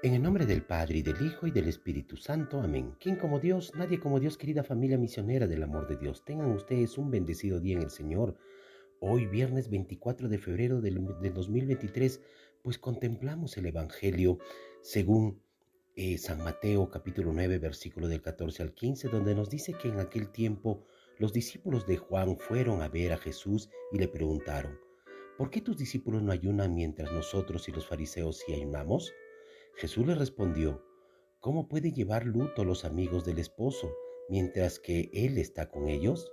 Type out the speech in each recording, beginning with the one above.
En el nombre del Padre, y del Hijo, y del Espíritu Santo. Amén. ¿Quién como Dios? Nadie como Dios, querida familia misionera del amor de Dios. Tengan ustedes un bendecido día en el Señor. Hoy, viernes 24 de febrero del 2023, pues contemplamos el Evangelio según San Mateo, capítulo 9, versículo del 14 al 15, donde nos dice que en aquel tiempo los discípulos de Juan fueron a ver a Jesús y le preguntaron: ¿por qué tus discípulos no ayunan mientras nosotros y los fariseos sí ayunamos? Jesús le respondió: ¿cómo puede llevar luto los amigos del esposo mientras que él está con ellos?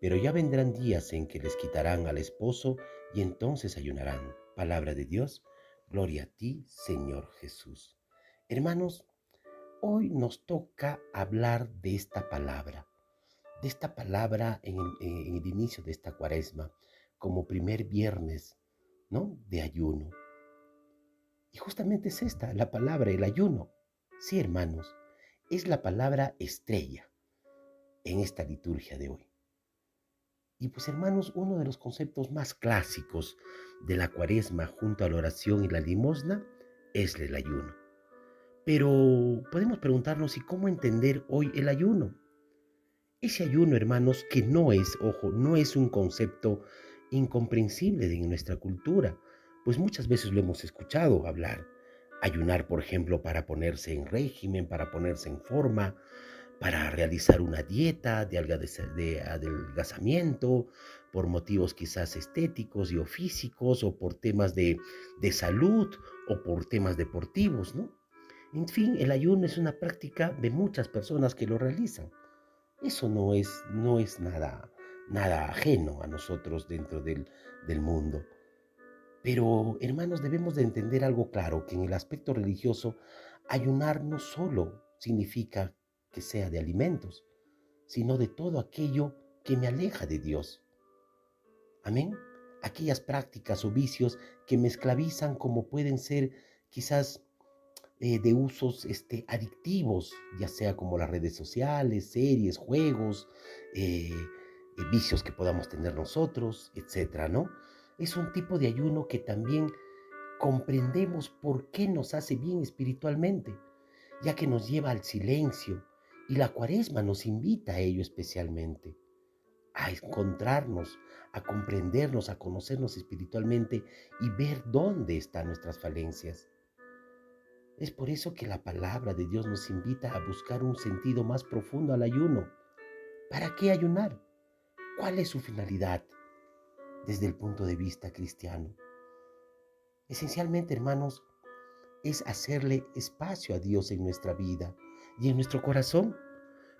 Pero ya vendrán días en que les quitarán al esposo y entonces ayunarán. Palabra de Dios, gloria a ti, Señor Jesús. Hermanos, hoy nos toca hablar de esta palabra en el inicio de esta cuaresma, como primer viernes, ¿no? De ayuno. Y justamente es esta, la palabra, el ayuno. Sí, hermanos, es la palabra estrella en esta liturgia de hoy. Y pues, hermanos, uno de los conceptos más clásicos de la cuaresma junto a la oración y la limosna es el ayuno. Pero podemos preguntarnos: ¿y cómo entender hoy el ayuno? Ese ayuno, hermanos, que no es, ojo, no es un concepto incomprensible en nuestra cultura, pues muchas veces lo hemos escuchado hablar. Ayunar, por ejemplo, para ponerse en régimen, para ponerse en forma, para realizar una dieta de adelgazamiento, por motivos quizás estéticos y o físicos, o por temas de salud, o por temas deportivos, ¿no? En fin, el ayuno es una práctica de muchas personas que lo realizan. Eso no es nada ajeno a nosotros dentro del mundo. Pero, hermanos, debemos de entender algo claro: que en el aspecto religioso, ayunar no solo significa que sea de alimentos, sino de todo aquello que me aleja de Dios. Amén. Aquellas prácticas o vicios que me esclavizan, como pueden ser quizás de usos adictivos, ya sea como las redes sociales, series, juegos, vicios que podamos tener nosotros, etcétera, ¿no? Es un tipo de ayuno que también comprendemos por qué nos hace bien espiritualmente, ya que nos lleva al silencio, y la cuaresma nos invita a ello especialmente, a encontrarnos, a comprendernos, a conocernos espiritualmente y ver dónde están nuestras falencias. Es por eso que la palabra de Dios nos invita a buscar un sentido más profundo al ayuno. ¿Para qué ayunar? ¿Cuál es su finalidad desde el punto de vista cristiano? Esencialmente, hermanos, es hacerle espacio a Dios en nuestra vida y en nuestro corazón.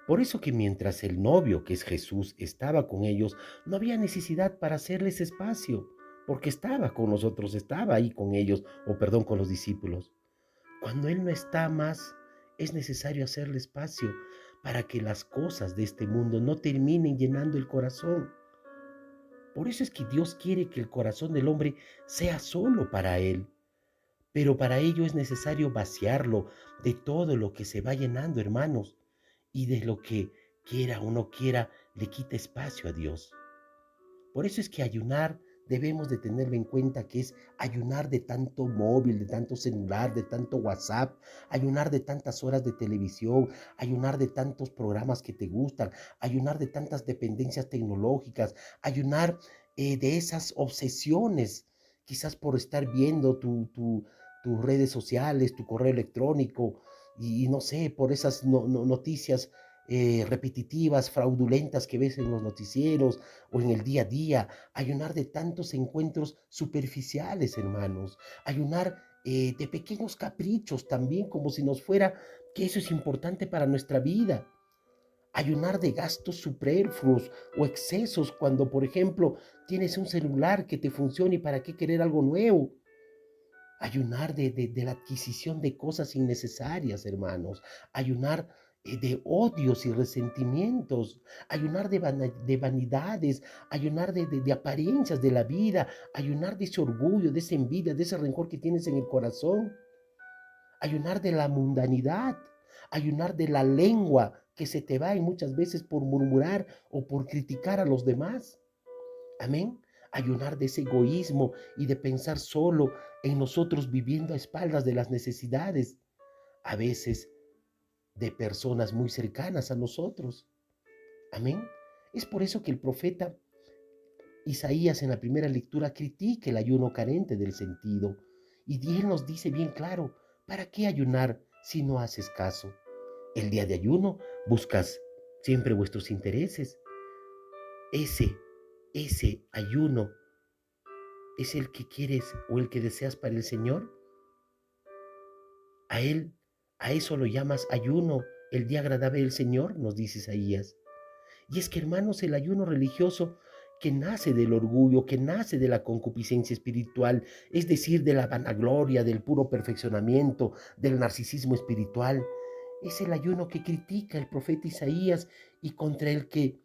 Por eso que mientras el novio, que es Jesús, estaba con ellos, no había necesidad para hacerles espacio, porque estaba con nosotros, estaba ahí con ellos, o perdón, con los discípulos. Cuando Él no está más, es necesario hacerle espacio para que las cosas de este mundo no terminen llenando el corazón. Por eso es que Dios quiere que el corazón del hombre sea solo para Él. Pero para ello es necesario vaciarlo de todo lo que se va llenando, hermanos, y de lo que, quiera o no quiera, le quita espacio a Dios. Por eso es que ayunar debemos de tenerlo en cuenta, que es ayunar de tanto móvil, de tanto celular, de tanto WhatsApp, ayunar de tantas horas de televisión, ayunar de tantos programas que te gustan, ayunar de tantas dependencias tecnológicas, ayunar de esas obsesiones, quizás por estar viendo tus redes sociales, tu correo electrónico, y no sé, por esas noticias repetitivas, fraudulentas que ves en los noticieros o en el día a día. Ayunar de tantos encuentros superficiales, hermanos. Ayunar de pequeños caprichos también, como si nos fuera que eso es importante para nuestra vida. Ayunar de gastos superfluos o excesos, cuando, por ejemplo, tienes un celular que te funciona, y para qué querer algo nuevo. Ayunar de la adquisición de cosas innecesarias, hermanos. Ayunar de odios y resentimientos. Ayunar de vanidades. Ayunar de apariencias de la vida. Ayunar de ese orgullo, de esa envidia, de ese rencor que tienes en el corazón. Ayunar de la mundanidad. Ayunar de la lengua que se te va, y muchas veces por murmurar o por criticar a los demás. Amén. Ayunar de ese egoísmo y de pensar solo en nosotros, viviendo a espaldas de las necesidades. a veces de personas muy cercanas a nosotros. Amén. Es por eso que el profeta Isaías en la primera lectura critica el ayuno carente del sentido. Y él nos dice bien claro, ¿para qué ayunar si no haces caso? El día de ayuno buscas siempre vuestros intereses. Ese, ese ayuno es el que quieres o el que deseas para el Señor. A él, a eso lo llamas ayuno, el día agradable del Señor, nos dice Isaías. Y es que, hermanos, el ayuno religioso que nace del orgullo, que nace de la concupiscencia espiritual, es decir, de la vanagloria, del puro perfeccionamiento, del narcisismo espiritual, es el ayuno que critica el profeta Isaías y contra el que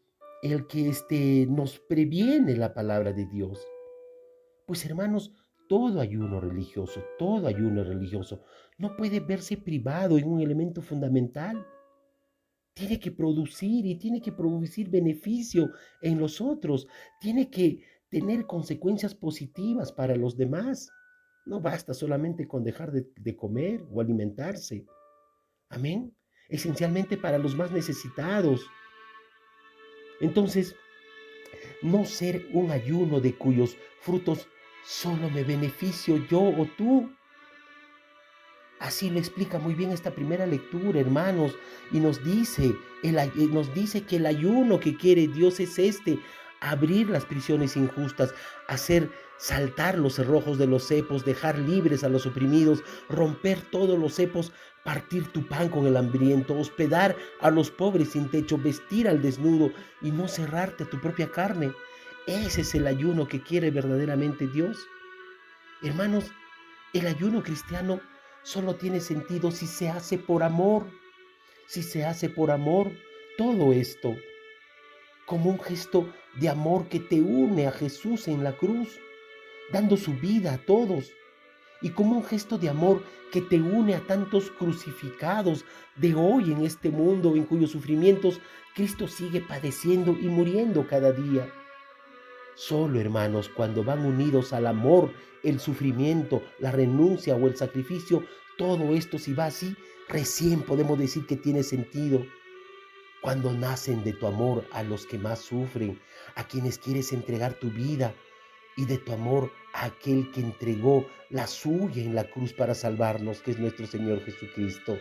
nos previene la palabra de Dios. Pues, hermanos, todo ayuno religioso no puede verse privado en un elemento fundamental. Tiene que producir y tiene que producir beneficio en los otros. Tiene que tener consecuencias positivas para los demás. No basta solamente con dejar de comer o alimentarse. Amén. Esencialmente para los más necesitados. Entonces, no ser un ayuno de cuyos frutos solo me beneficio yo o tú. Así lo explica muy bien esta primera lectura, hermanos, y nos dice que el ayuno que quiere Dios es abrir las prisiones injustas, hacer saltar los cerrojos de los cepos, dejar libres a los oprimidos, romper todos los cepos, partir tu pan con el hambriento, hospedar a los pobres sin techo, vestir al desnudo y no cerrarte a tu propia carne. Ese es el ayuno que quiere verdaderamente Dios. Hermanos, el ayuno cristiano solo tiene sentido si se hace por amor, si se hace por amor todo esto, como un gesto de amor que te une a Jesús en la cruz, dando su vida a todos, y como un gesto de amor que te une a tantos crucificados de hoy en este mundo en cuyos sufrimientos Cristo sigue padeciendo y muriendo cada día. Solo, hermanos, cuando van unidos al amor, el sufrimiento, la renuncia o el sacrificio, todo esto si va así, recién podemos decir que tiene sentido. Cuando nacen de tu amor a los que más sufren, a quienes quieres entregar tu vida, y de tu amor a aquel que entregó la suya en la cruz para salvarnos, que es nuestro Señor Jesucristo.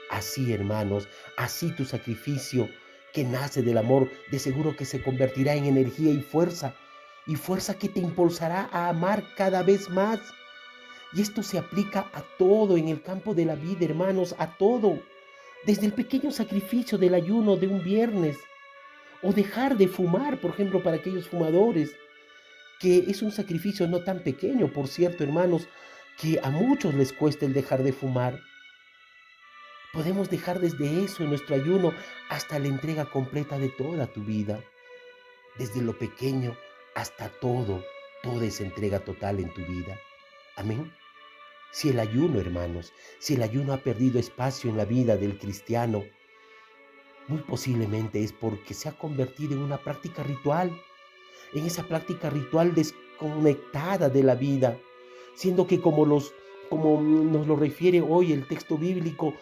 Así, hermanos, así tu sacrificio que nace del amor, de seguro que se convertirá en energía y fuerza que te impulsará a amar cada vez más. Y esto se aplica a todo en el campo de la vida, hermanos, a todo. Desde el pequeño sacrificio del ayuno de un viernes, o dejar de fumar, por ejemplo, para aquellos fumadores, que es un sacrificio no tan pequeño, por cierto, hermanos, que a muchos les cuesta el dejar de fumar. Podemos dejar desde eso en nuestro ayuno hasta la entrega completa de toda tu vida, desde lo pequeño hasta todo, toda esa entrega total en tu vida. Amén. Si el ayuno, hermanos, si el ayuno ha perdido espacio en la vida del cristiano, muy posiblemente es porque se ha convertido en una práctica ritual, en esa práctica ritual desconectada de la vida, siendo que como nos lo refiere hoy el texto bíblico,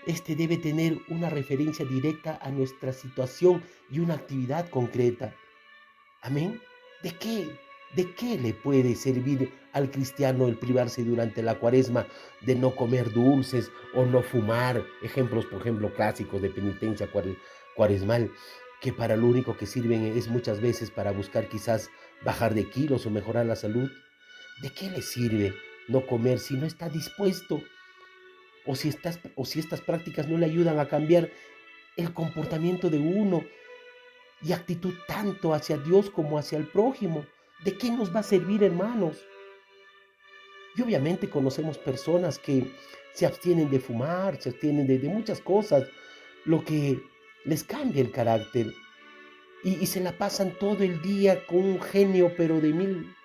este debe tener una referencia directa a nuestra situación y una actividad concreta. Amén. ¿De qué? ¿De qué le puede servir al cristiano el privarse durante la cuaresma de no comer dulces o no fumar? Ejemplos, por ejemplo, clásicos de penitencia cuaresmal, que para lo único que sirven es muchas veces para buscar quizás bajar de kilos o mejorar la salud. ¿De qué le sirve no comer si no está dispuesto? O si estas prácticas no le ayudan a cambiar el comportamiento de uno y actitud tanto hacia Dios como hacia el prójimo. ¿De qué nos va a servir, hermanos? Y obviamente conocemos personas que se abstienen de fumar, se abstienen de muchas cosas, lo que les cambia el carácter. Y se la pasan todo el día con un genio, pero de mil,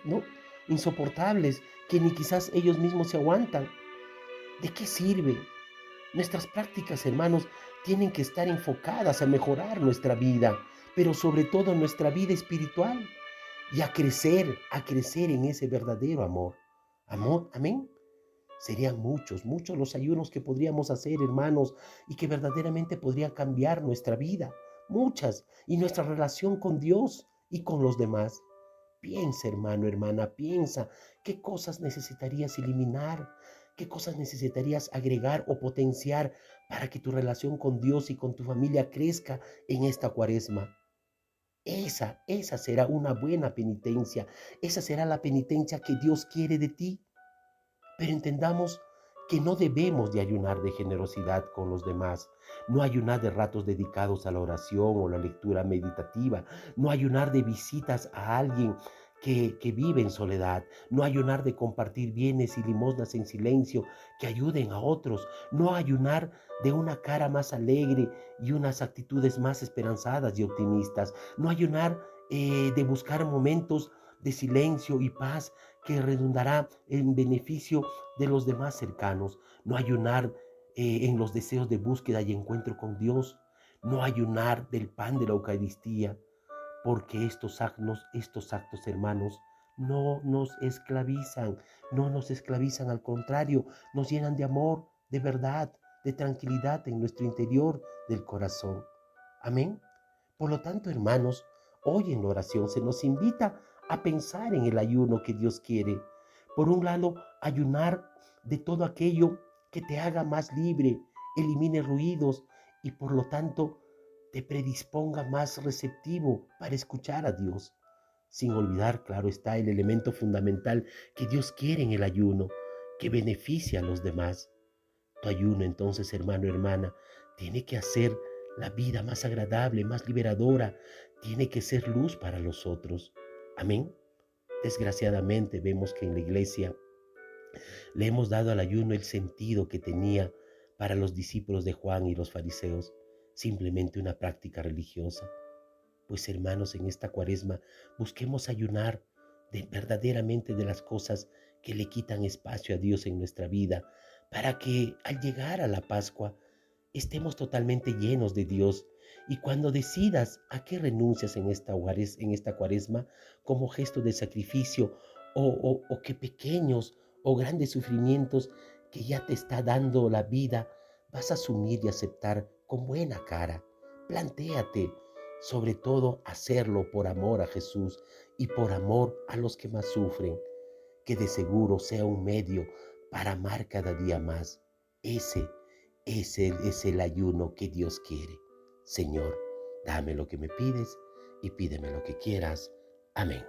¿no? Insoportables, que ni quizás ellos mismos se aguantan. ¿De qué sirve? Nuestras prácticas, hermanos, tienen que estar enfocadas a mejorar nuestra vida, pero sobre todo nuestra vida espiritual y a crecer en ese verdadero amor. Amor, amén. Serían muchos, muchos los ayunos que podríamos hacer, hermanos, y que verdaderamente podrían cambiar nuestra vida. Muchas. Y nuestra relación con Dios y con los demás. Piensa, hermano, hermana, piensa qué cosas necesitarías eliminar, qué cosas necesitarías agregar o potenciar para que tu relación con Dios y con tu familia crezca en esta cuaresma. Esa será una buena penitencia. Esa será la penitencia que Dios quiere de ti. Pero entendamos que no debemos de ayunar de generosidad con los demás, no ayunar de ratos dedicados a la oración o la lectura meditativa, no ayunar de visitas a alguien que vive en soledad, no ayunar de compartir bienes y limosnas en silencio que ayuden a otros, no ayunar de una cara más alegre y unas actitudes más esperanzadas y optimistas, no ayunar de buscar momentos de silencio y paz que redundará en beneficio de los demás cercanos, no ayunar en los deseos de búsqueda y encuentro con Dios, no ayunar del pan de la Eucaristía, porque estos actos, hermanos, no nos esclavizan, no nos esclavizan, al contrario, nos llenan de amor, de verdad, de tranquilidad en nuestro interior del corazón. Amén. Por lo tanto, hermanos, hoy en la oración se nos invita a pensar en el ayuno que Dios quiere. Por un lado, ayunar de todo aquello que te haga más libre, elimine ruidos y por lo tanto te predisponga más receptivo para escuchar a Dios. Sin olvidar, claro está, el elemento fundamental que Dios quiere en el ayuno, que beneficia a los demás. Tu ayuno entonces, hermano, hermana, tiene que hacer la vida más agradable, más liberadora, tiene que ser luz para los otros. Amén. Desgraciadamente vemos que en la iglesia le hemos dado al ayuno el sentido que tenía para los discípulos de Juan y los fariseos, simplemente una práctica religiosa. Pues hermanos, en esta cuaresma busquemos ayunar verdaderamente de las cosas que le quitan espacio a Dios en nuestra vida, para que al llegar a la Pascua estemos totalmente llenos de Dios. Y cuando decidas a qué renuncias en esta cuaresma como gesto de sacrificio o qué pequeños o grandes sufrimientos que ya te está dando la vida, vas a asumir y aceptar con buena cara. Plantéate, sobre todo, hacerlo por amor a Jesús y por amor a los que más sufren, que de seguro sea un medio para amar cada día más. Ese es el ayuno que Dios quiere. Señor, dame lo que me pides y pídeme lo que quieras. Amén.